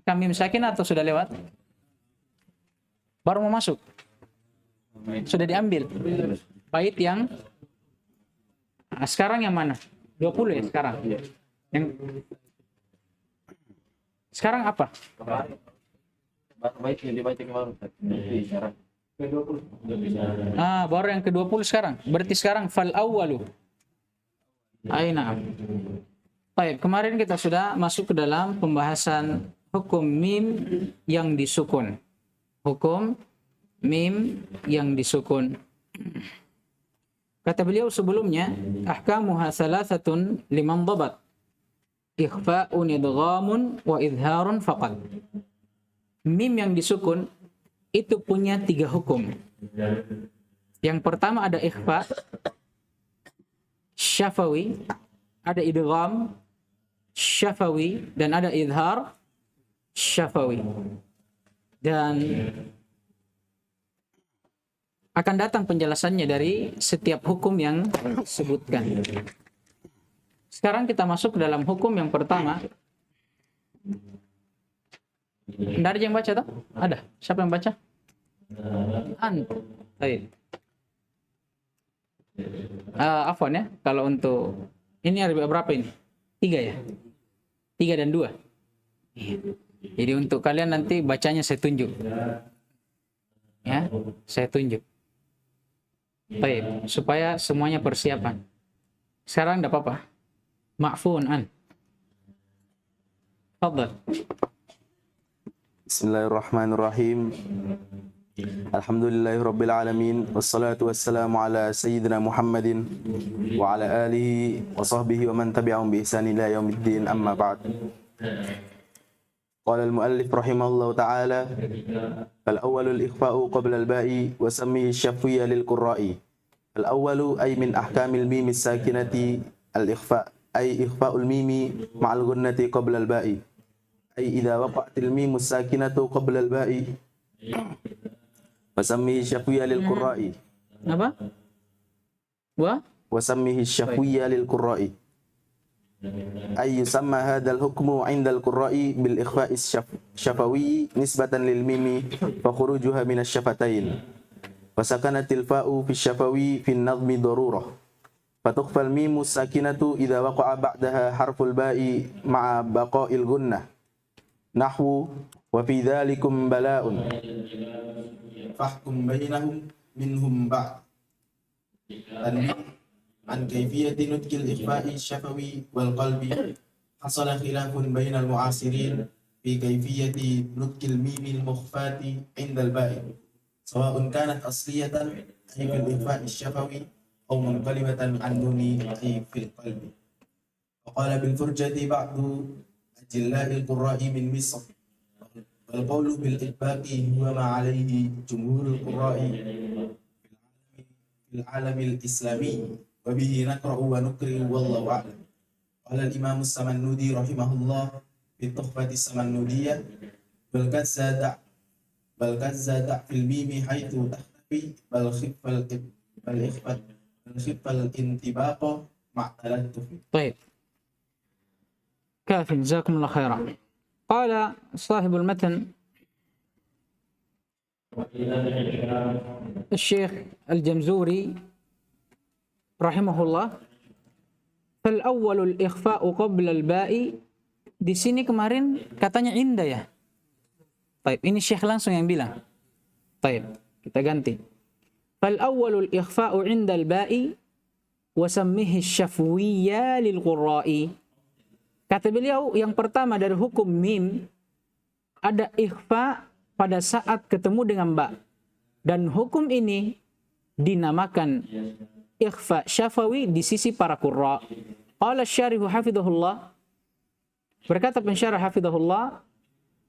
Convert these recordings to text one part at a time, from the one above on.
Kami sakinah atau sudah lewat? Baru mau masuk? Sudah diambil? Bait yang sekarang yang mana? 20 ya sekarang? Yang sekarang apa? Bait yang dibaca kemarin. Sekarang. Baru yang ke-20 sekarang. Berarti sekarang fal awwalu. Aina. Baik, kemarin kita sudah masuk ke dalam pembahasan hukum mim yang disukun. Hukum mim yang disukun. Kata beliau sebelumnya, ahkamuha thalathatun liman dhabat. Ikhfa'un idghamun wa idharun faqat. Mim yang disukun itu punya 3 hukum. Yang pertama ada ikhfa syafawi, ada idgham syafawi, dan ada idhar syafawi. Dan akan datang penjelasannya dari setiap hukum yang disebutkan. Sekarang kita masuk ke dalam hukum yang pertama. Tidak ada yang baca, tak? Ada. Siapa yang baca? Baik. Afwan ya, kalau untuk ini ada berapa ini? 3 ya? 3 dan 2. Jadi untuk kalian nanti bacanya saya tunjuk. Ya, saya tunjuk. Baik, supaya semuanya persiapan. Sekarang enggak apa-apa. Ma'fun an. Fadhal. Bismillahirrahmanirrahim. Alhamdulillahirabbil alamin wassalatu wassalamu ala sayyidina Muhammadin wa ala alihi wa sahbihi wa man tabi'ahum bi ihsan ila yaumiddin, amma ba'd. Qala al-muallif rahimahullah ta'ala, fal awwalu al-ikhfa'u qabla al-ba'i wa sammihi syafwiyya lil qurra'i. Al awwalu ay min ahkamil mim as-sakinati al-ikhfa' ay ikhfa'ul mimi ma'al gunnati qabla al-ba'i. Ay idza waqa'atil mim as-sakinatu qabla al-ba'i wa sammihi syafwiyya lil qurra'i. Apa? Wa sammihi syafwiyya lil qurra'i. Ay yusamma hadzal hukmu 'inda al-qurra'i bil ikhfa'i syafawi nisbatan lil mimi fa khurujuha min asy-syafatain. Wa sakanatil fa'u fi syafawi fi an-nadhmi darurah. Fa tukhfal mimu sakinatu idza waqa'a ba'daha harful ba'i ma'a baqa'il gunnah. Nahwu wa fi dzalikum bala'un fahkum bainahum minhum ba'd. عن كيفية نطق الإخفاء الشفوي والقلبي حصل خلاف بين المعاصرين في كيفية نطق الميم المخفاة عند الباء، سواء كانت أصلية أي في الإخفاء الشفوي أو منقلبة عن نون أي في القلب. وقال بالفرجة بعض أجلاء القراء من مصر، والقول بالإطباق هو ما عليه جمهور القراء في العالم الإسلامي، وبه نقرأ ونقرئ والله أعلم. قال الإمام السمنودي رحمه الله في التحفة السمنودية، بل قد زاد في الميم حيث تختفي بل خف الانطباق مع تلطف. طيب، كاف، جزاكم الله خيرا. قال صاحب المتن الشيخ الجمزوري rahimahullah, fal awwalul ikhfa'u qabla al-ba'i. Di sini kemarin katanya indah ya. Baik, ini Syekh langsung yang bilang. Baik, kita ganti. Fal awwalul ikhfa'u 'inda al-ba'i wa sammihi syafwiyya lil qurra'i. Kata beliau, yang pertama dari hukum mim ada ikhfa pada saat ketemu dengan ba. Dan hukum ini dinamakan ikhfa syafawi di sisi para qurra. Qala syarihu hafidhahullah, berkata pensyarah hafidhahullah,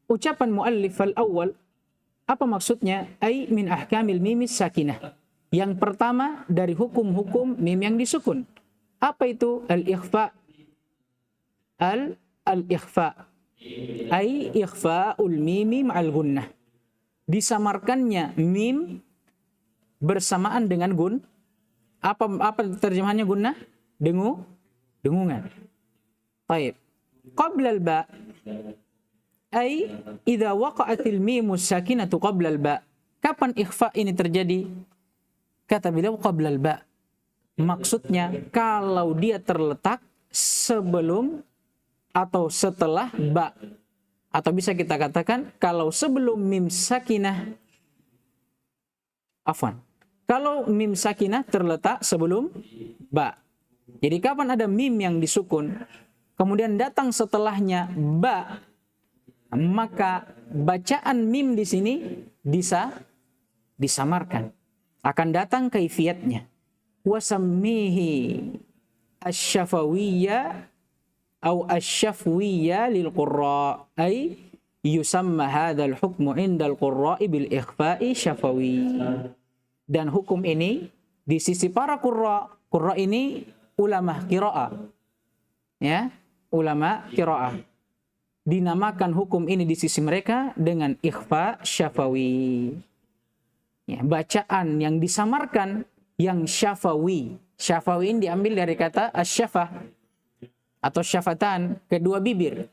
ucapan muallif al-awwal apa maksudnya? Ai min ahkamil mimis sakinah. Yang pertama dari hukum-hukum mim yang disukun. Apa itu al-ikhfa? Al-ikhfa ai ikhfa'ul mimi ma'al gunnah. Disamarkannya mim bersamaan dengan gun. Apa terjemahannya gunnah? Dengungan. Baik. Qabla al-ba, Ai idza waqa'atil mimus sakinatu qabla al-ba. Kapan ikhfa ini terjadi? Kata beliau qabla al-ba. Maksudnya kalau dia terletak sebelum atau setelah ba. Atau bisa kita katakan kalau sebelum mim sakinah, kalau mim sakinah terletak sebelum ba. Jadi kapan ada mim yang disukun, kemudian datang setelahnya ba, maka bacaan mim di sini bisa disamarkan. Akan datang kaifiyatnya. Wasammihi asy-syafawiyya atau asy-syafwiyya lil qurra, ay yusamma hadzal hukmu 'inda al-qurra'i bil ikhfa'i syafawi. Dan hukum ini di sisi para qurra ini ulama qiraah. Ya, ulama qiraah. Dinamakan hukum ini di sisi mereka dengan ikhfa syafawi. Ya, bacaan yang disamarkan yang syafawi. Syafawi ini diambil dari kata asyafah atau syafatan, kedua bibir.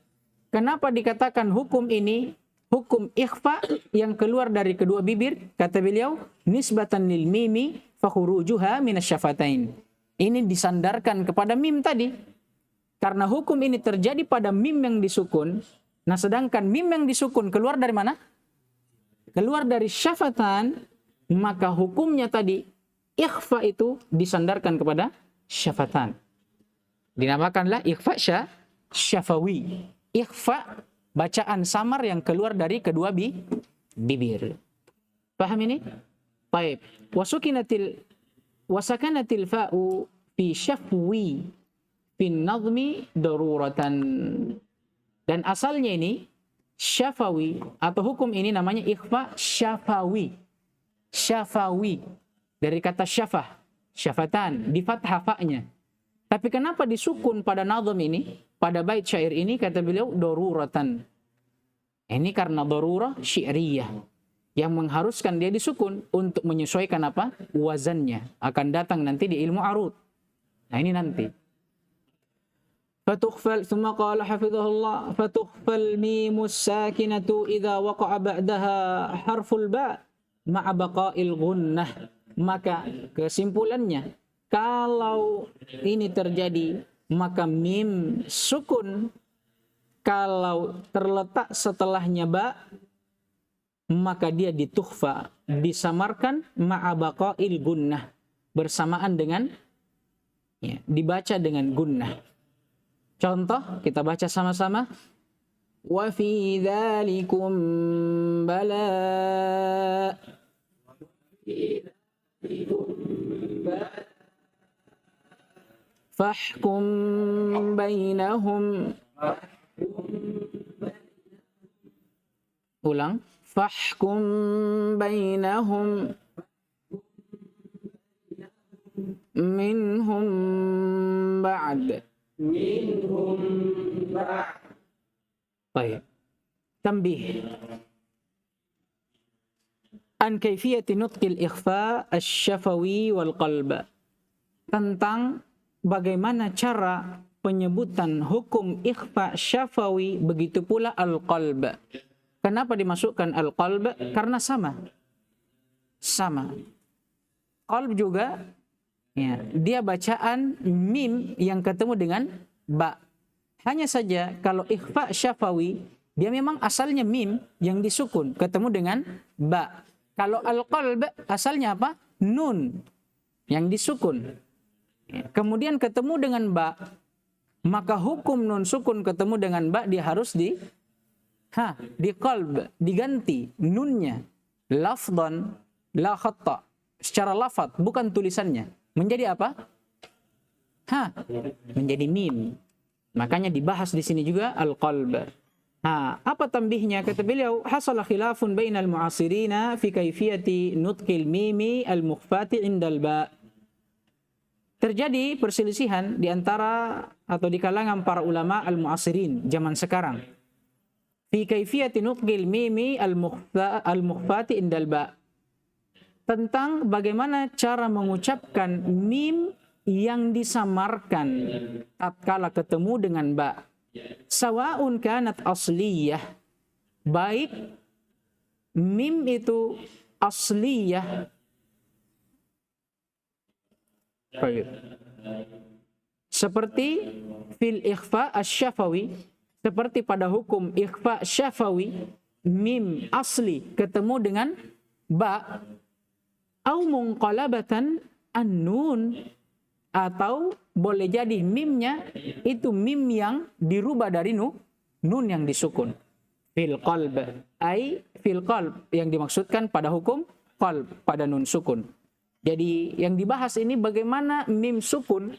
Kenapa dikatakan hukum ini hukum ikhfa yang keluar dari kedua bibir? Kata beliau, nisbatan lil mimi fa khurujuha minasyafatain. Ini disandarkan kepada mim tadi. Karena hukum ini terjadi pada mim yang disukun. Nah, sedangkan mim yang disukun keluar dari mana? Keluar dari syafatan, maka hukumnya tadi ikhfa itu disandarkan kepada syafatan. Dinamakanlah ikhfa syafawi. Ikhfa bacaan samar yang keluar dari kedua bibir. Paham ini? Baik. Wasakanatil fa'u fi syafwi fin nazmi daruratan. Dan asalnya ini syafawi atau hukum ini namanya ikhfa syafawi. Syafawi dari kata syafah, syafatan, di fathah fa-nya. Tapi kenapa disukun pada nazm ini, pada bait syair ini? Kata beliau daruratan. Ini karena darurah syi'riyah yang mengharuskan dia disukun untuk menyesuaikan apa? Wazannya. Akan datang nanti di ilmu arud. Nah, ini nanti. Fatukhfal, thumma qala hafizahullah, fatukhfal mimus sakinatu idza waqa'a ba'daha harful ba ma'a baqa'il gunnah. Maka kesimpulannya, kalau ini terjadi, maka mim sukun kalau terletak setelahnya ba, maka dia ditukhfa, disamarkan ma'a baqa'il gunnah, bersamaan dengan ya, dibaca dengan gunnah. Contoh, kita baca sama-sama. Wa fi dzalikum bala. Fahkum bainahum. Ulang. Fahkum bainahum minhum ba'd. Baik. Tambih. An kaifiyati nutqil ikhfa asy-syafawi wal qalb. Tentang bagaimana cara penyebutan hukum ikhfa syafawi, begitu pula al-qalb. Kenapa dimasukkan al-qalb? Karena sama. Qalb juga ya, dia bacaan mim yang ketemu dengan ba. Hanya saja kalau ikhfa syafawi, dia memang asalnya mim yang disukun ketemu dengan ba. Kalau al-qalb asalnya apa? Nun yang disukun. Kemudian ketemu dengan ba, maka hukum nun sukun ketemu dengan ba dia harus di qalb, diganti nunnya lafdhan la khatta, secara lafaz bukan tulisannya, menjadi apa? Menjadi mim. Makanya dibahas di sini juga al-qalb. Apa tambihnya? Kata beliau, hasala khilafun bainal mu'asirina fi kaifiyati nutqil mimi al-mukhfati indal ba. Terjadi perselisihan di antara atau di kalangan para ulama al-mu'asirin zaman sekarang. Fi kaifiyati nutqil mimi al-mukhfati indal ba. Tentang bagaimana cara mengucapkan mim yang disamarkan tatkala ketemu dengan ba. Sawa'un kanat asliyah, baik mim itu asliyah, baik, seperti fil ikhfa asy-syafawi, seperti pada hukum ikhfa syafawi, mim asli ketemu dengan ba, au munqalabatan an-nun, atau boleh jadi mimnya itu mim yang dirubah dari nun yang disukun. Fil qalb, ai fil qalb, yang dimaksudkan pada hukum qalb, pada nun sukun. Jadi yang dibahas ini bagaimana mim sukun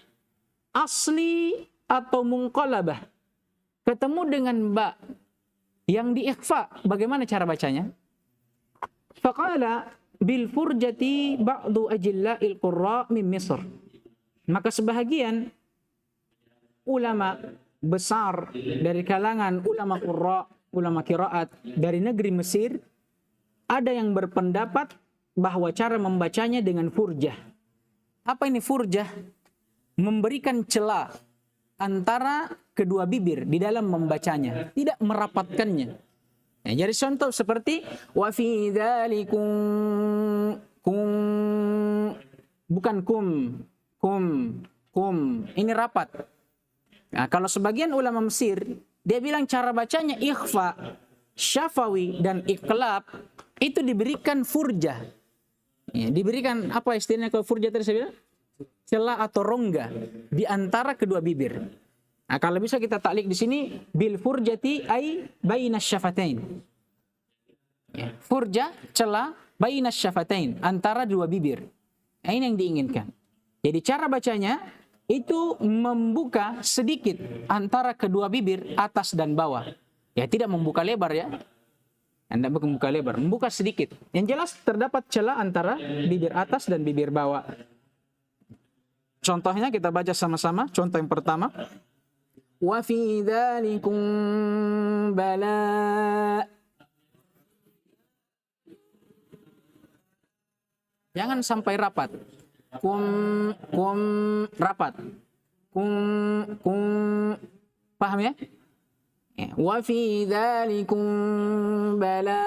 asli atau munqalabah ketemu dengan ba yang diikhfa, bagaimana cara bacanya? Faqala bil furjati ba'du ajilla'il qurra min Misr. Maka sebahagian ulama besar dari kalangan ulama qurra, ulama qiraat dari negeri Mesir, ada yang berpendapat bahwa cara membacanya dengan furjah. Apa ini furjah? Memberikan celah antara kedua bibir di dalam membacanya, tidak merapatkannya. Ya, jadi contoh seperti wa fi dzalikum, bukan kum, ini rapat. Nah, kalau sebagian ulama Mesir, dia bilang cara bacanya ikhfa, syafawi dan iqlab itu diberikan furjah. Ya, diberikan apa istilahnya kalau furjah tadi saya bilang? Celah atau rongga di antara kedua bibir. Nah, kalau bisa kita taklik di sini bil furjati ai bainas syafatain. Ya, furjah celah bainas syafatain, antara dua bibir. Nah, ini yang diinginkan. Jadi cara bacanya itu membuka sedikit antara kedua bibir atas dan bawah. Ya, tidak membuka lebar ya. Anda membuka lebar, membuka sedikit. Yang jelas terdapat celah antara bibir atas dan bibir bawah. Contohnya kita baca sama-sama. Contoh yang pertama. Wa fi dzalikum bala. Jangan sampai rapat. Kum rapat. Kum paham ya? Wa fi dzalikum bala.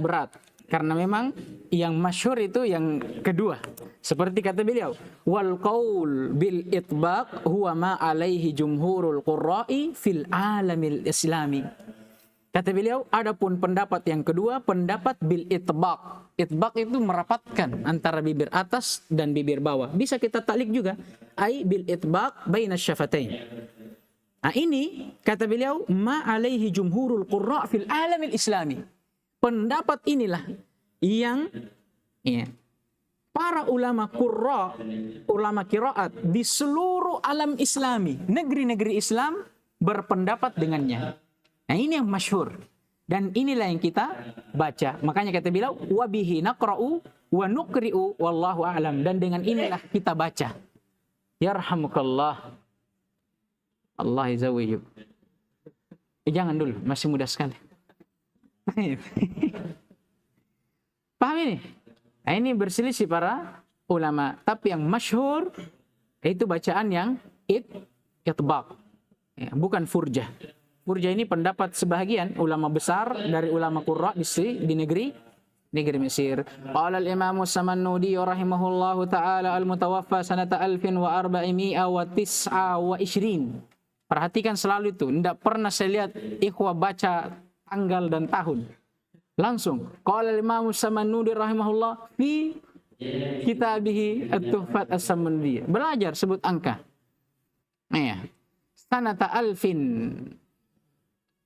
Berat. Karena memang yang masyhur itu yang kedua. Seperti kata beliau, wal qaul bil itbaq huwa ma alaihi jumhurul qurra'i fil alamil islami. Kata beliau, adapun pendapat yang kedua, pendapat bil itbaq. Itbaq itu merapatkan antara bibir atas dan bibir bawah. Bisa kita taklik juga, ai bil itbaq baina syafatain. Nah, ini kata beliau, ma alaihi jumhurul qurra' fil alamil islami. Pendapat inilah yang para ulama qurra, ulama qiraat di seluruh alam islami, negeri-negeri Islam berpendapat dengannya. Nah, ini yang masyhur dan inilah yang kita baca. Makanya kata beliau, wa bihi naqra'u wa nuqri'u wallahu a'lam, dan dengan inilah kita baca. Yarhamukallah. Allah yazawiju. Jangan dulu, masih muda sekali. Paham ini? Nah, ini berselisih para ulama, tapi yang masyhur itu bacaan yang itbaq, ya, bukan furjah. Furjah ini pendapat sebahagian ulama besar dari ulama qurra di negeri Mesir. Qala al-Imam As-Samannudi rahimahullahu taala al-mutawaffa sanata 1429. Perhatikan selalu itu, tidak pernah saya lihat ikhwah baca tanggal dan tahun. Langsung qala al-Imam As-Samannudi rahimahullah fi kitabihi At-Tuhfat As-Samannudi. Belajar sebut angka. Ya.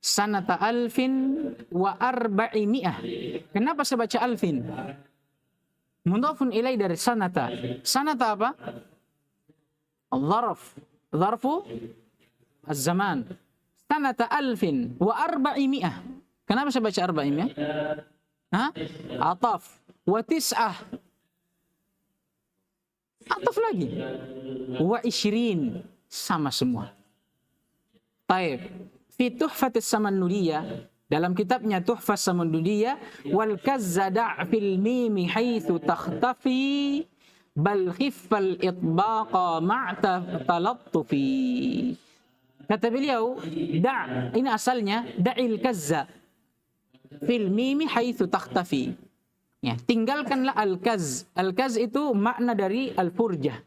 Sanata alfin wa arba'imi'ah. Kenapa saya baca alfin? Mudhafun ilai dari sanata. Sanata apa? Zarfu az-zaman. Sanata alfin wa arba'imi'ah. Kenapa saya baca arba'imi'ah? Ataf. Wa tis'ah. Ataf lagi. Wa ishrin. Sama semua. Taib. Fi Tuhfatis Samannudiyah, dalam kitabnya Tuhfas Samannudiyah, wal kazzada' fil mim haitsu takhtafi bal khiffal itbaqa ma'ta talattufi. Kata beliau, ini asalnya da'il kazza fil mimi haitsu takhtafi. Ya, tinggalkanlah al-kaz. Al-kaz itu makna dari al-furjah.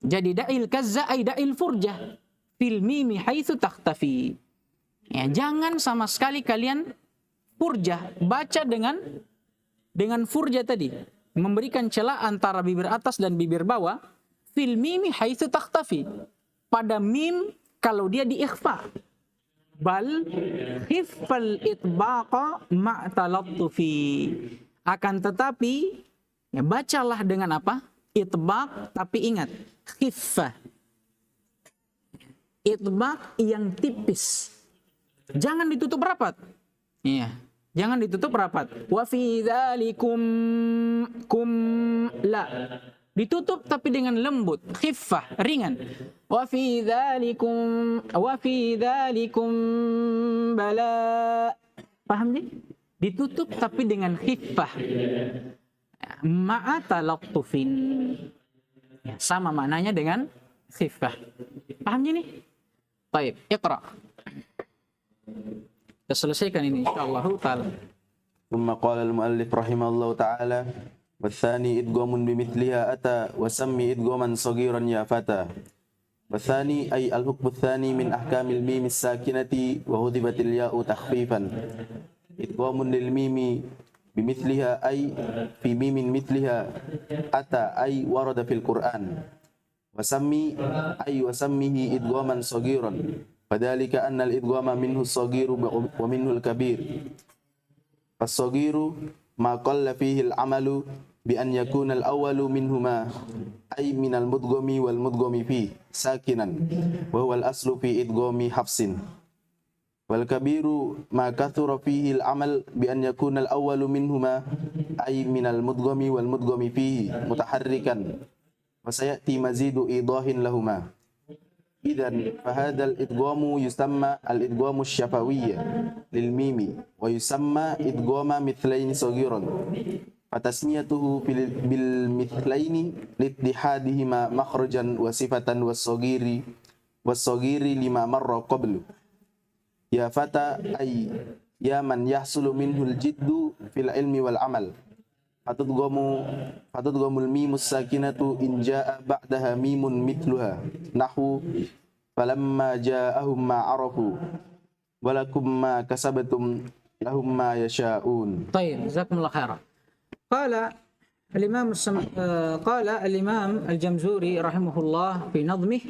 Jadi da'il kazza ay da'il furjah fil mimi haitsu takhtafi. Ya, jangan sama sekali kalian furjah, baca dengan furjah tadi, memberikan celah antara bibir atas dan bibir bawah, fil mimi haitsu takhtafi. Pada mim kalau dia diikhfa. Bal khiffal itbaqa ma'talattufi. Akan tetapi ya, bacalah dengan apa? Itbaq, tapi ingat khiffah. Itbaq yang tipis. Jangan ditutup rapat. Iya, jangan ditutup rapat. Wa fi dzalikum la. Ditutup tapi dengan lembut, khiffah, ringan. Wa fi dzalikum bala. Paham nih? Ditutup tapi dengan khiffah. Ma'a talattufin. Ya, sama maknanya dengan khiffah. Paham nih? Baik, iqra. Kita selesaikan ini insyaallah taala. ثم قال المؤلف رحمه الله تعالى والثاني إدغام بمثلها أتى وسمي إدغاما صغيرا يا فتى. والثاني أي الحكم الثاني من أحكام الميم الساكنة وحذفت الياء تخفيفا. إدغام للميم بمثلها أي في ميم مثلها أتى أي ورد في القرآن. وسمي أي وسميه إدغاما صغيرا فذلك أن الإدغام منه الصغير ومنه الكبير. فالصغير ما قل فيه العمل بأن يكون الأول منهما أي من المدغم والمدغم فيه ساكنا وهو الأصل في إدغام حفص. والكبير ما كثر فيه العمل بأن يكون الأول منهما أي من المدغم والمدغم فيه متحركا وسيأتي مزيد إيضاح لهما. إذن فهذا الإدغام يسمى الإدغام الشفوي للميم ويسمى إدغام مثلين صغيرا فتسميته بالمثلين لاتحادهما مخرجا وصفة والصغير لما مر قبل. يا فتى أي يا من يحصل منه الجد في العلم والعمل فتدغم الميم الساكنة إن جاء بعدها ميم مثلها نحو فلما جاءهم ما عرفوا ولكم ما كسبتم لهم ما يشاءون. طيب جزاكم الله خيرا. قال الإمام الجمزوري رحمه الله في نظمه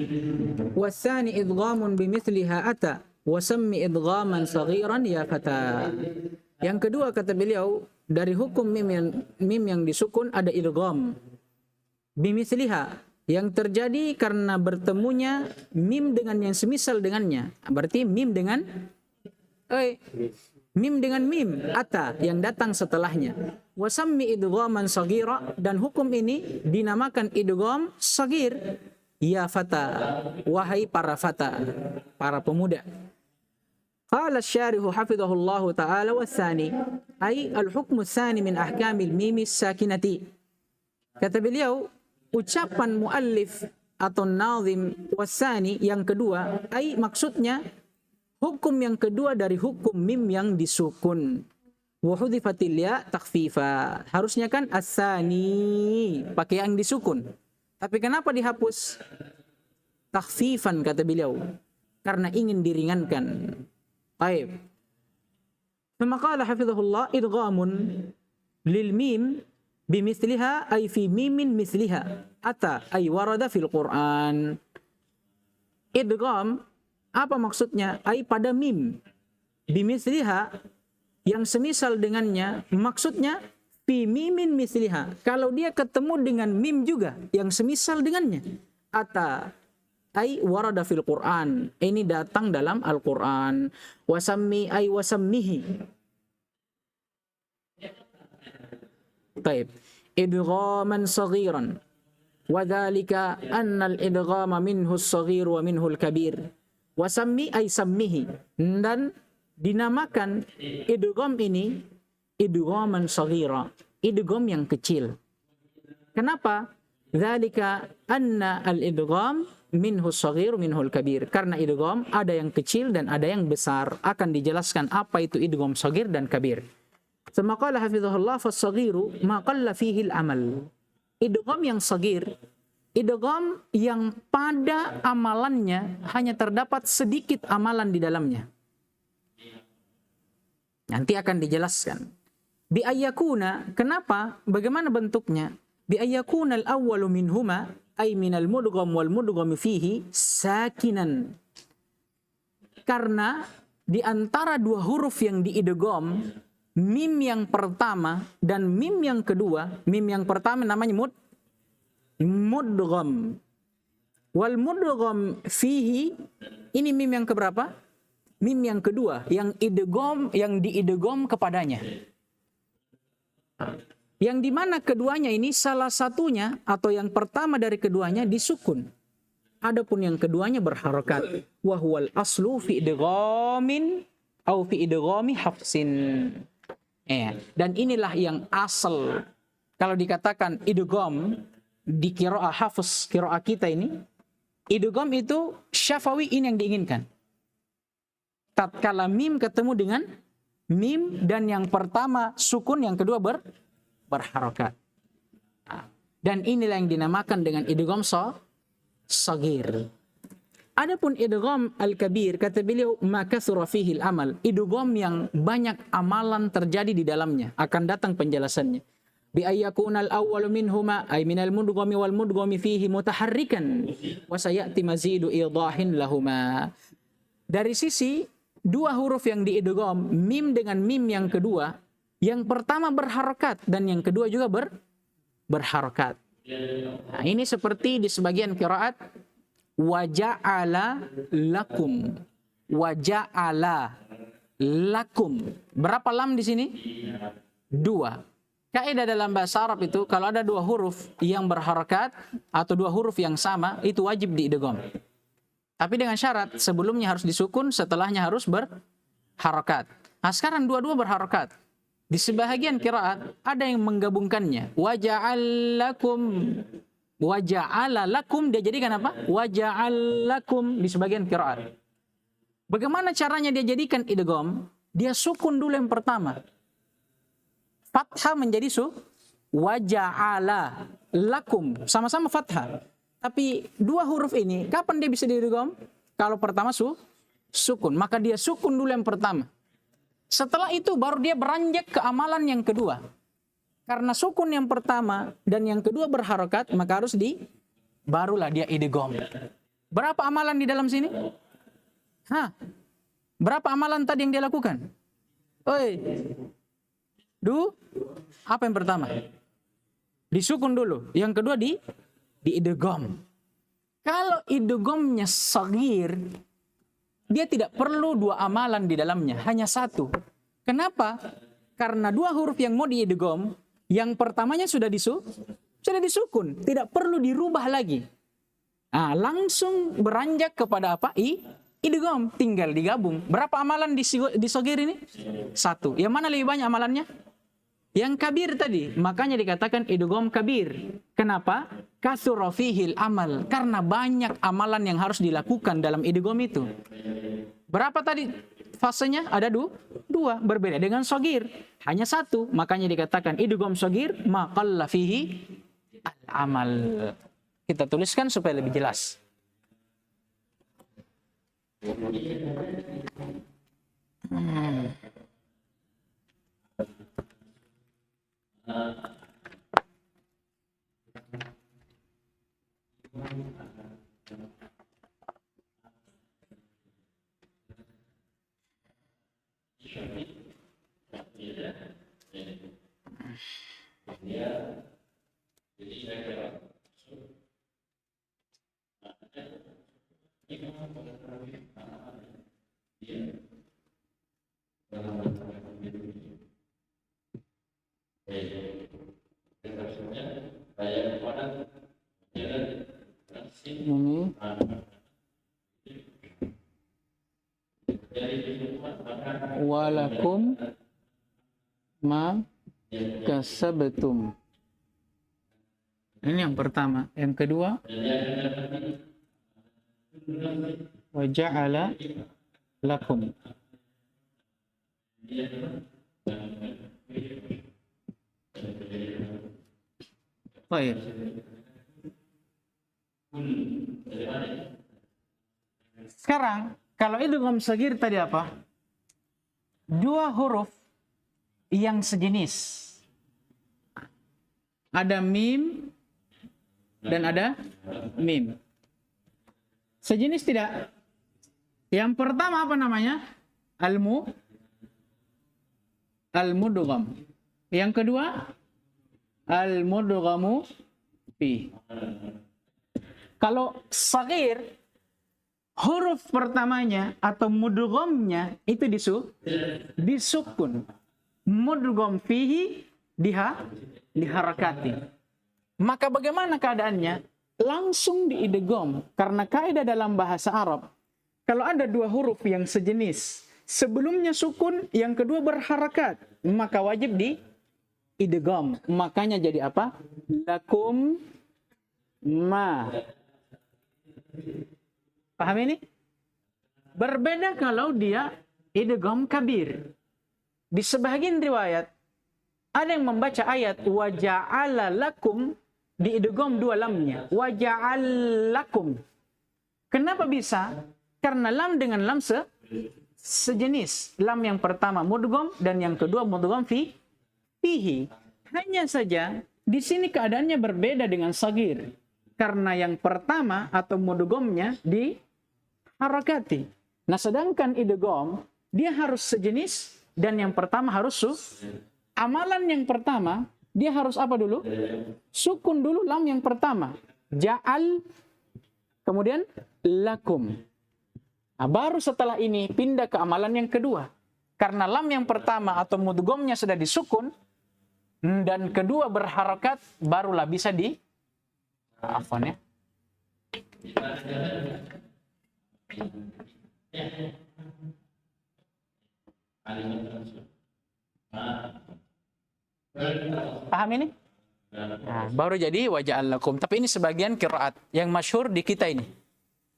والثاني إدغام بمثلها أتى وسمي إدغاما صغيرا يا فتى. Yang kedua kata beliau, dari hukum mim yang disukun ada idgham bimithliha yang terjadi karena bertemunya mim dengan yang semisal dengannya. Berarti mim dengan mim ata yang datang setelahnya. Wasammi idghaman saghira, dan hukum ini dinamakan idgham saghir. Ya fata, wahai para fata, para pemuda. Qala asy-syarih hafizahullahu ta'ala watsani ay al-hukmu tsani min ahkamil mim as-sakinati. Kata beliau, ucapan muallif atau nazim watsani yang kedua, ay maksudnya hukum yang kedua dari hukum mim yang disukun. Wa hudhifatil ya takhfifa. Harusnya kan as-tsani pakai yang disukun. Tapi kenapa dihapus? Takhfifan kata beliau, karena ingin diringankan. Baik. Maka hafizahullah idghamun lil mim bimithliha ay fi mimin mithliha ata ay warada fil Quran. Idgham apa maksudnya? Ay pada mim bimithliha yang semisal dengannya, maksudnya fi mimin mithliha kalau dia ketemu dengan mim juga yang semisal dengannya. Ata ay warada fil Quran, ini datang dalam Al-Quran. Wasammi ay wasammihi. Taib. Idghaman saghiran. Wadhalika anna al-idghama minhu as-saghir wa minhu al-kabir. Wasammi ay sammihi. Dan dinamakan idgham ini idghaman saghira. Idgham yang kecil. Kenapa? Dzalika anna al-idgham minhu shaghir minhu al-kabir. Karena idgham ada yang kecil dan ada yang besar. Akan dijelaskan apa itu idgham shaghir dan kabir. Sama qala hafizahullah fas-saghiru ma qalla fihi al-amal. Idgham yang shaghir, idgham yang pada amalannya hanya terdapat sedikit amalan di dalamnya. Nanti akan dijelaskan. Bi ayyakuna, kenapa? Bagaimana bentuknya? Bi ayyakuna al-awwalu minhuma ay minal mudgham wal mudgham fihi sakinan. Karena di antara dua huruf yang diidgham, mim yang pertama dan mim yang kedua, mim yang pertama namanya mudgham. Wal mudgham fihi, ini mim yang keberapa? Mim yang kedua, yang diidgham kepadanya. Yang dimana keduanya ini salah satunya atau yang pertama dari keduanya disukun. Adapun yang keduanya berharokat. Wa huwal aslu fi idghamin au fi idghami hafsin. Dan inilah yang asal. Kalau dikatakan idgham di qiraah hafs, qiraah kita ini, idgham itu syafawi, ini yang diinginkan. Tatkala mim ketemu dengan mim dan yang pertama sukun, yang kedua berharokat. Dan inilah yang dinamakan dengan idgham shaghir. Adapun idgham al-kabir, kata beliau, ma kathura fihi al-amal, idgham yang banyak amalan terjadi di dalamnya. Akan datang penjelasannya. Bi ayyakuna al-awwalu minhuma ay minal mudghami wal mudghami fihi mutaharrikan wa sayati mazidu idahin lahuma. Dari sisi dua huruf yang diidgham, mim dengan mim yang kedua, yang pertama berharokat dan yang kedua juga berharokat. Nah, ini seperti di sebagian qiraat waja'ala lakum. Waja'ala lakum. Berapa lam di sini? 2. Kaidah dalam bahasa Arab itu kalau ada dua huruf yang berharokat atau dua huruf yang sama, itu wajib diidgham. Tapi dengan syarat sebelumnya harus disukun, setelahnya harus berharokat. Nah, sekarang dua-dua berharokat. Di sebahagian qiraat ada yang menggabungkannya. Waja'ala lakum, dia jadikan apa? Waja'al lakum di sebagian qiraat. Bagaimana caranya dia jadikan idgham? Dia sukun dulu yang pertama. Fathah menjadi waja'ala lakum, sama-sama fathah. Tapi dua huruf ini kapan dia bisa diidgham? Kalau pertama sukun, maka dia sukun dulu yang pertama. Setelah itu baru dia beranjak ke amalan yang kedua. Karena sukun yang pertama dan yang kedua berharokat, maka harus barulah dia idgham. Berapa amalan di dalam sini? Berapa amalan tadi yang dia lakukan? Apa yang pertama? Disukun dulu. Yang kedua diidgham. Kalau idghamnya shaghir, dia tidak perlu dua amalan di dalamnya, hanya satu. Kenapa? Karena dua huruf yang mau diidgham, yang pertamanya sudah disukun, tidak perlu dirubah lagi. Langsung beranjak kepada apa? Idgham, tinggal digabung. Berapa amalan di shaghir ini? 1. Yang mana lebih banyak amalannya? Yang kabir tadi. Makanya dikatakan idgham kabir. Kenapa? Katsura fihil amal, karena banyak amalan yang harus dilakukan dalam idgham itu. Berapa tadi fasenya? Ada dua, berbeda dengan shaghir. Hanya 1, makanya dikatakan idgham shaghir ma qalla fihi al-amal. Kita tuliskan supaya lebih jelas. Ini walakum ma kasabtum. Ini yang pertama. Yang kedua, wa ja'ala lakum. Baik. Sekarang, kalau idgham shagir tadi apa? Dua huruf yang sejenis. Ada mim dan ada mim. Sejenis tidak? Yang pertama apa namanya? Al-mudgham. Yang kedua, al-mudghamu fi. Kalau shagir, huruf pertamanya atau mudghamnya itu disukun. Mudgham fihi diharakati. Maka bagaimana keadaannya? Langsung diidgham. Karena kaidah dalam bahasa Arab, kalau ada dua huruf yang sejenis, sebelumnya sukun, yang kedua berharakat, maka wajib diidgham. Makanya jadi apa? Lakum ma. Paham ini? Berbeda kalau dia idgham kabir. Di sebagian riwayat ada yang membaca ayat wa ja'ala lakum diidgham dua lamnya. Wa ja'alakum. Kenapa bisa? Karena lam dengan lam sejenis. Lam yang pertama mudgham dan yang kedua mudgham fihi. Hanya saja di sini keadaannya berbeda dengan shagir. Karena yang pertama atau mudghamnya diharakati. Nah, sedangkan idgham dia harus sejenis dan yang pertama harus amalan yang pertama dia harus apa dulu? Sukun dulu lam yang pertama. Ja'al kemudian lakum. Nah, baru setelah ini pindah ke amalan yang kedua. Karena lam yang pertama atau mudghamnya sudah disukun dan kedua berharakat, barulah bisa afwan ya. Paham ini? Nah, baru jadi wa ja'alakum. Tapi ini sebagian qiraat yang masyhur di kita ini.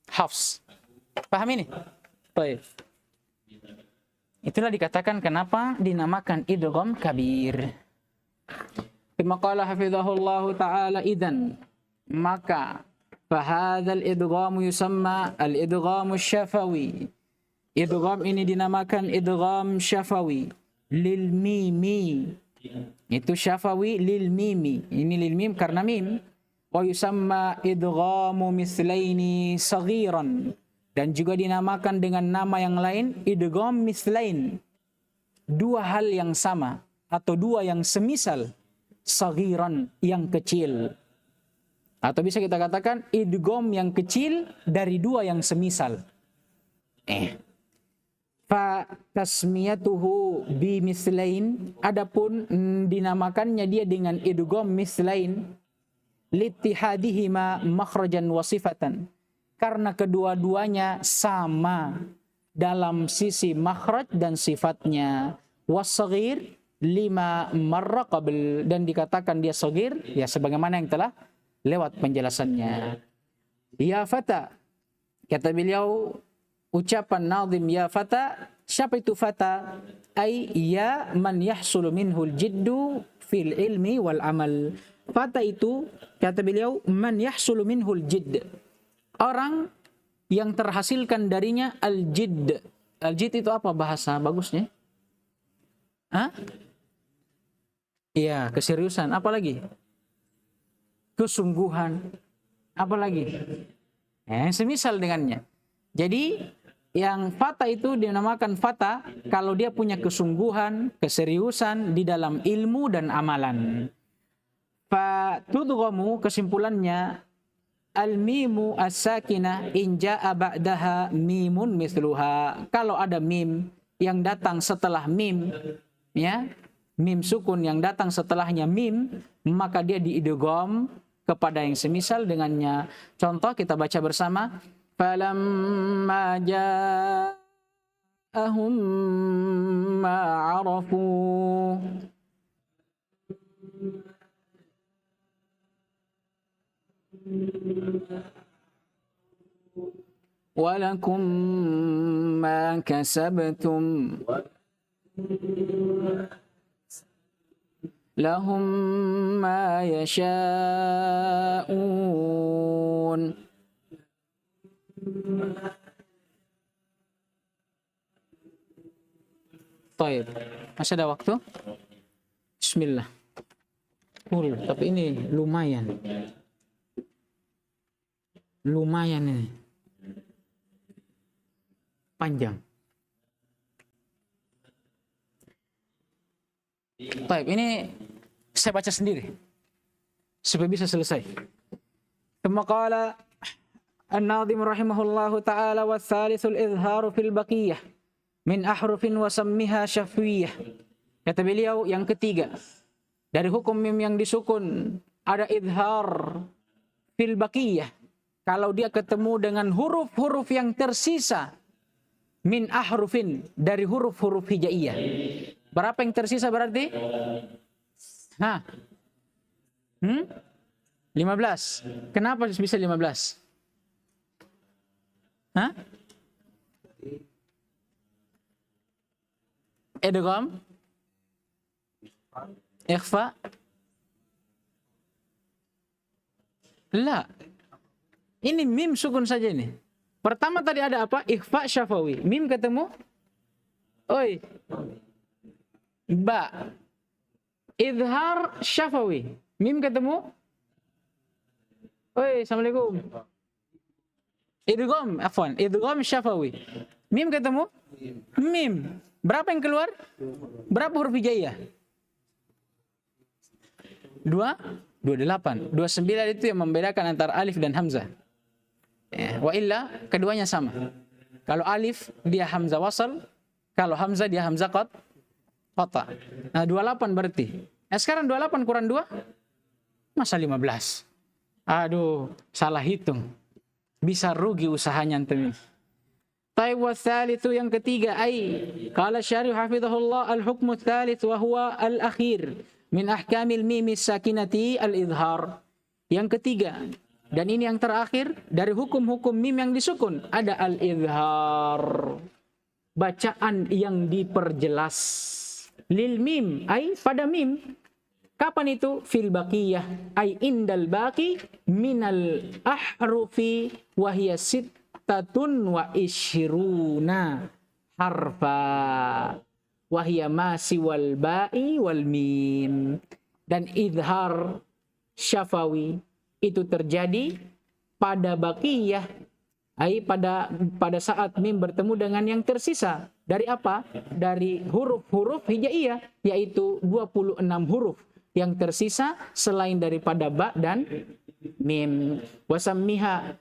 Hafs. Paham ini? Baik. Itulah dikatakan kenapa dinamakan idgham kabir. Kama qala hafizahullahu ta'ala idzan, maka fahadzal idgham yusamma al-idgham syafawi. Idgham ini dinamakan idgham syafawi lil mimi. Itu syafawi lil mimi. Ini lil mim karena mim. Wa yusamma idghamu mislaini saghiran. Dan juga dinamakan dengan nama yang lain idgham mislain. Dua hal yang sama atau dua yang semisal. Saghiran yang kecil. Atau bisa kita katakan idgham yang kecil dari dua yang semisal. Fa tasmiyatuhu bi mislain, adapun dinamakannya dia dengan idgham mislain littihadihima makhrajan wa sifatan, karena kedua-duanya sama dalam sisi makhraj dan sifatnya. Was-saghir lima marra qabl, dan dikatakan dia saghir ya sebagaimana yang telah lewat penjelasannya. Ya fata, kata beliau, ucapan nazim ya fata, siapa itu fata? Ay ya man yahsulu minhul jiddu fil ilmi wal amal. Fata itu, kata beliau, man yahsulu minhul jidd, orang yang terhasilkan darinya al-jidd. Al-jidd itu apa bahasa bagusnya? Iya, keseriusan. Apa lagi? Kesungguhan. Apa lagi? Semisal dengannya. Jadi yang fata itu dinamakan fata kalau dia punya kesungguhan, keseriusan di dalam ilmu dan amalan. Fatudghamu, kesimpulannya, al-mimu as-sakinah in jaa ba'daha mimun mithluha. Kalau ada mim yang datang setelah mim, ya, mim sukun yang datang setelahnya mim, maka dia diidgham kepada yang semisal dengannya. Contoh kita baca bersama. Falamma ja'ahum ma 'arafu. Walakum ma kasabtum. Lahum ma yasha'un. Baik, masih ada waktu? Bismillah. Tapi ini lumayan. Lumayan ini. Panjang. Baik, ini saya baca sendiri supaya bisa selesai. Thumma qala an-nadhim rahimahullahu ta'ala wa thalithul izharu fil baqiyah min ahrufin wa sammiha syafwiyah. Kata beliau yang ketiga dari hukum mim yang disukun ada izhar fil baqiyah kalau dia ketemu dengan huruf-huruf yang tersisa min ahrufin dari huruf-huruf hijaiyah. Berapa yang tersisa berarti? 15. Kenapa bisa 15? Idgham, ikhfa. La. Ini mim sukun saja ini. Pertama tadi ada apa? Ikhfa syafawi. Mim ketemu oi. Ba. Izhar syafawi. Mim ketemu oi, assalamualaikum. Idgham syafawi. Mim ketemu mim. Berapa yang keluar? Berapa huruf hijaiyah? 28. 29 itu yang membedakan antara alif dan hamzah. Wa illa keduanya sama. Kalau alif dia hamzah wasal, kalau hamzah dia hamzah qata. Nah, 28 berarti. Sekarang 28 kurang 2 masa 15. Aduh, salah hitung. Bisa rugi usahanya antum. Taib wa tsalitsu yang ketiga qala syarih hafizahullah al-hukmu tsalits wa huwa al-akhir min ahkamil mim sakinati al-izhar. Yang ketiga dan ini yang terakhir dari hukum-hukum mim yang disukun ada al-izhar. Bacaan yang diperjelas. Lil mim pada mim. Kapan itu? Fil baqiyah indal baqi minal ahrufi wa hiya tatun wa ishruna harfa wahia masi wal ba'i wal mim. Dan izhar syafawi itu terjadi pada baqiyah pada saat mim bertemu dengan yang tersisa dari apa? Dari huruf-huruf hijaiyah, yaitu 26 huruf yang tersisa selain daripada ba dan mim. Wasammiha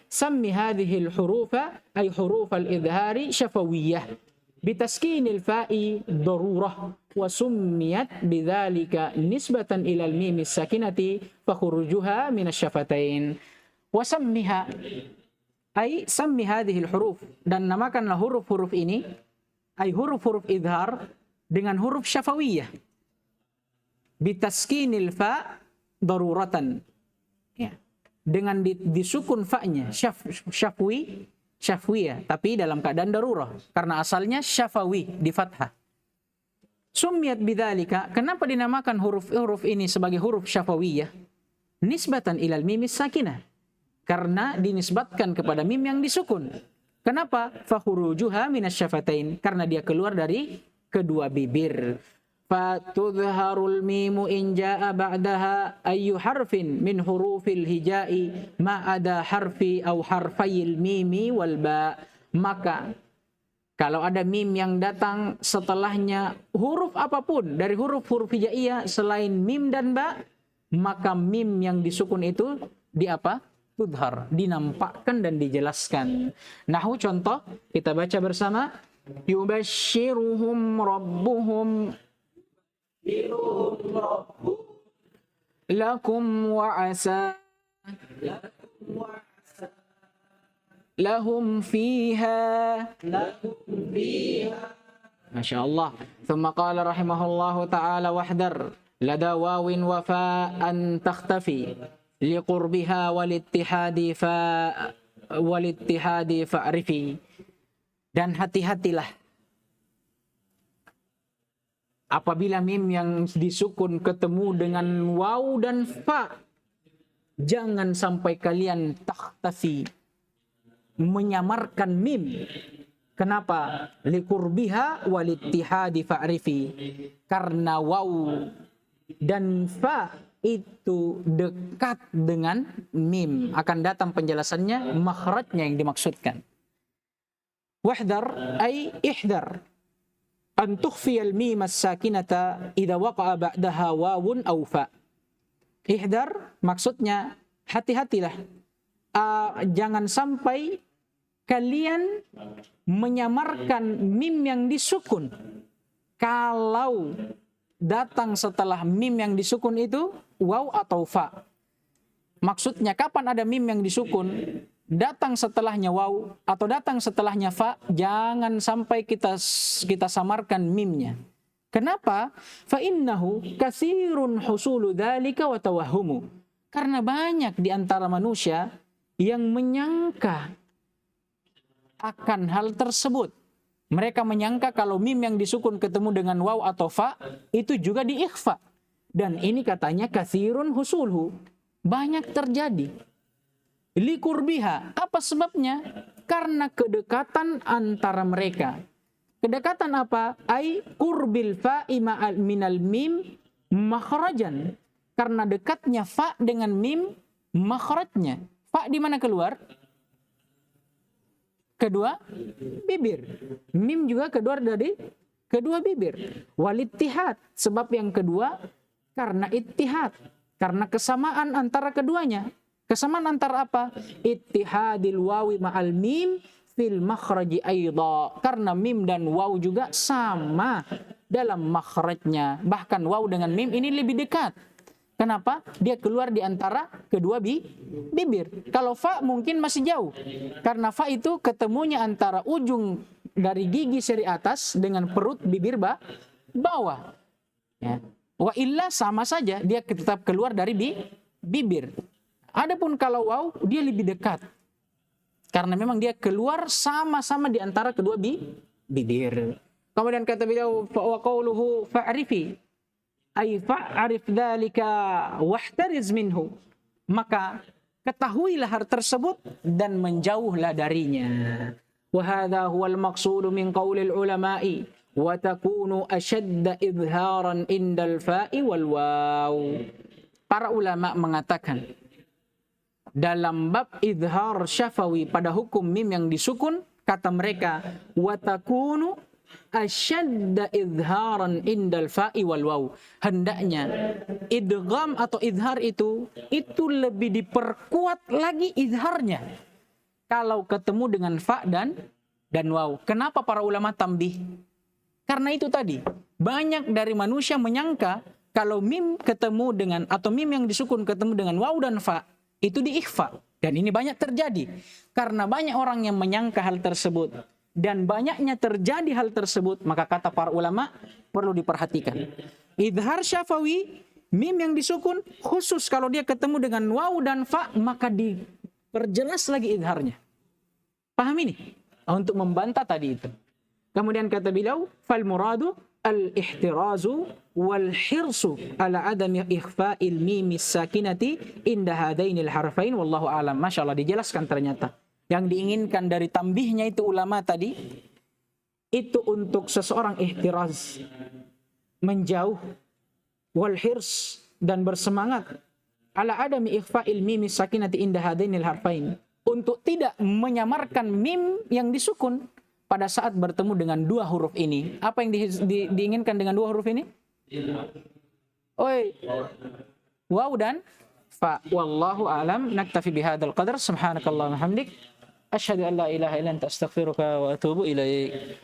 sammi hadhihi al-hurufa huruf al-idhari syafawiyah bitaskinil fa'i darurah wa summiyat bidzalika nisbatan ila al-mim as-sakinati fa khurujuha min asy-syafatain. Wasammiha sammi hadhihi al-huruf, dan namakanlah huruf-huruf ini huruf-huruf idhar dengan huruf syafawiyah bitaskinil fa daruratan, dengan disukun fa'nya syafwiyah tapi dalam keadaan darurah karena asalnya syafawi di fathah. Summiyat bidzalika, kenapa dinamakan huruf-huruf ini sebagai huruf syafawiyah? Nisbatan ilal mimis sakinah, karena dinisbatkan kepada mim yang disukun. Kenapa? Fakhurujuha minasyafatain, karena dia keluar dari kedua bibir. Fatudharul mimu in jaa ba'daha ayyu harfin min hurufil hijai ma'ada harfi au harfayil mimi wal ba. Maka kalau ada mim yang datang setelahnya huruf apapun dari huruf-huruf hijaiyah selain mim dan ba, maka mim yang disukun itu di apa? Tudhar, dinampakkan dan dijelaskan. Nahu contoh kita baca bersama. Yubashshiruhum rabbuhum lakum wa asa lahum fiha. Masya Allah. Thumma qala rahimahullahu ta'ala wahdar lada wawin wafa'an takhtafi liqurbiha walittihadi fa'rifi. Dan hati-hatilah apabila mim yang disukun ketemu dengan waw dan fa. Jangan sampai kalian takhtafi, menyamarkan mim. Kenapa? Liqurbiha walittihadi fa'rifi. Karena waw dan fa itu dekat dengan mim. Akan datang penjelasannya, makhrajnya yang dimaksudkan. Wahdar ay ihdar an tukhfi al-mim as-sakinata idza waqa'a ba'daha wawun aw fa. Ihdar maksudnya hati-hatilah. Jangan sampai kalian menyamarkan mim yang disukun. Kalau datang setelah mim yang disukun itu waw atau fa. Maksudnya kapan ada mim yang disukun, datang setelahnya waw atau datang setelahnya fa, jangan sampai kita samarkan mimnya. Kenapa? Fa innahu katsirun husulu dzalika wa tawahhumu. Karena banyak di antara manusia yang menyangka akan hal tersebut. Mereka menyangka kalau mim yang disukun ketemu dengan waw atau fa itu juga diikhfa. Dan ini katanya katsirun husulhu. Banyak terjadi. Liqurbiha, apa sebabnya? Karena kedekatan antara mereka. Kedekatan apa? Ai qurbil fa'i ma'al minal mim makhrajan. Karena dekatnya fa dengan mim makhrajnya. Fa di mana keluar? Kedua bibir. Mim juga keluar dari kedua bibir. Walittihad, sebab yang kedua karena ittihad, karena kesamaan antara keduanya. Kesamaan antara apa? Ittihadil wawi ma'al mim fil makhraji aidha. Karena mim dan waw juga sama dalam makhrajnya. Bahkan waw dengan mim ini lebih dekat. Kenapa? Dia keluar di antara kedua bibir. Kalau fa mungkin masih jauh. Karena fa itu ketemunya antara ujung dari gigi seri atas dengan perut bibir bawah. Ya. Wa illa sama saja, dia tetap keluar dari bibir. Adapun kalau waw, dia lebih dekat. Karena memang dia keluar sama-sama di antara kedua bibir. Kemudian kata beliau, wa qawluhu fa'rifi, ay fa'rif dzalika wahtariz minhu. Maka ketahuilah hal tersebut dan menjauhlah darinya. Wa hadha huwal maqsudu min qaulil ulama'i wa takunu ashadda idharan indal fa'i wal waw. Para ulama mengatakan dalam bab idhar syafawi pada hukum mim yang disukun, kata mereka wa takunu asyadda idharan indal fa'i wal waw. Hendaknya idgham atau idhar itu lebih diperkuat lagi idharnya kalau ketemu dengan fa dan waw. Kenapa para ulama tambih? Karena itu tadi, banyak dari manusia menyangka kalau mim ketemu dengan atau mim yang disukun ketemu dengan waw dan fa itu diikhfa. Dan ini banyak terjadi karena banyak orang yang menyangka hal tersebut. Dan banyaknya terjadi hal tersebut, maka kata para ulama perlu diperhatikan. Idhar syafawi, mim yang disukun, khusus kalau dia ketemu dengan waw dan fa, maka diperjelas lagi idharnya. Paham ini? Untuk membantah tadi itu. Kemudian kata beliau, fal muradu al-ihtirazu wal hirsu ala adami ikhfa'il mim sakinati inda hadainil harfain wallahu a'lam. Masyaallah, dijelaskan ternyata. Yang diinginkan dari tambihnya itu ulama tadi, itu untuk seseorang ihtiraz, menjauh, wal hirs, dan bersemangat, ala adami ikhfa'il mim sakinati inda hadainil harfain, untuk tidak menyamarkan mim yang disukun pada saat bertemu dengan dua huruf ini. Apa yang diinginkan dengan dua huruf ini? Oi, waw dan fa. Wallahu a'lam. Naktafi bihadzal qadar. Subhanakallahumma hamdik. Asyhadu an la ilaha illa anta astaghfiruka wa atubu ilaik.